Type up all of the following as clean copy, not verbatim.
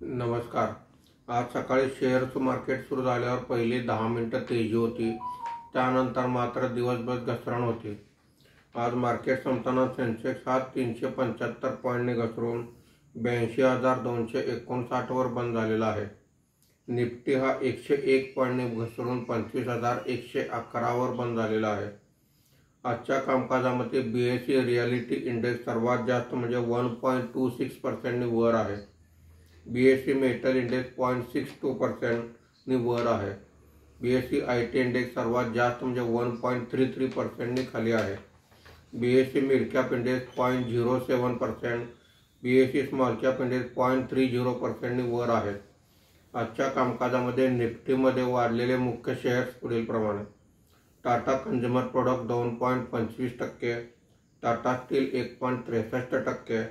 नमस्कार। आज सकाळी शेअरचं मार्केट सुरू झाल्यावर पहिली 10 मिनिटं तेजी होती, त्यानंतर मात्र दिवसभर घसरण होती। आज मार्केट संपताना सेन्सेक्स हा 375 पॉईंटने घसरून 82,259 वर बंद झालेला आहे। निफ्टी हा 101 पॉईंटने घसरून 25,111 वर बंद झालेला आहे। आजच्या कामकाजामध्ये BSE रिॲलिटी इंडेक्स सर्वात जास्त म्हणजे 1.26% वर आहे। BSE मेटल इंडेक्स 0.62% वर आहे। BSE IT इंडेक्स सर्वात जास्त म्हणजे 1.33% खाली आहे। BSE mid cap index 0.07%, BSE small cap index 0.30% वर आहे। आजच्या कामकाजामध्ये निफ्टीमध्ये वाढलेले मुख्य शेअर्स पुढील प्रमाणे: Tata consumer product 2.25%, Tata steel 1.63%,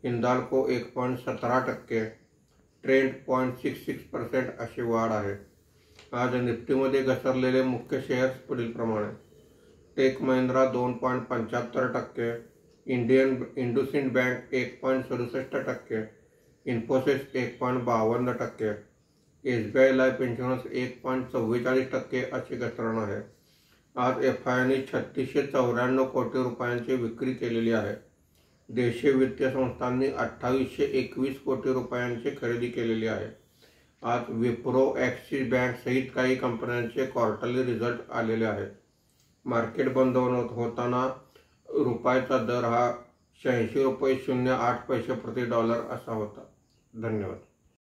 Hindalco 1.17%, trend 0.66% अशी वाढ आहे। आज निफ्टीमध्ये घसरलेले मुख्य शेअर्स पुढील प्रमाणे: tech Mahindra 2.75%, IndusInd bank 1.67%, Infosys 1.52%, SBI life insurance 1.44% अशी घसरण आहे। आज FIIने 3694 कोटी रुपयांची विक्री केलेली आहे। देशीय वित्तीय संस्थांनी 2821 कोटी रुपयांची खरेदी केलेली आहे। आज विप्रो, ॲक्सिस बँक सहित काही कंपन्यांचे क्वार्टरली रिझल्ट आलेले आहेत। मार्केट बंद होताना रुपयाचा दर हा 86.08 रुपये प्रति डॉलर असा होता। धन्यवाद।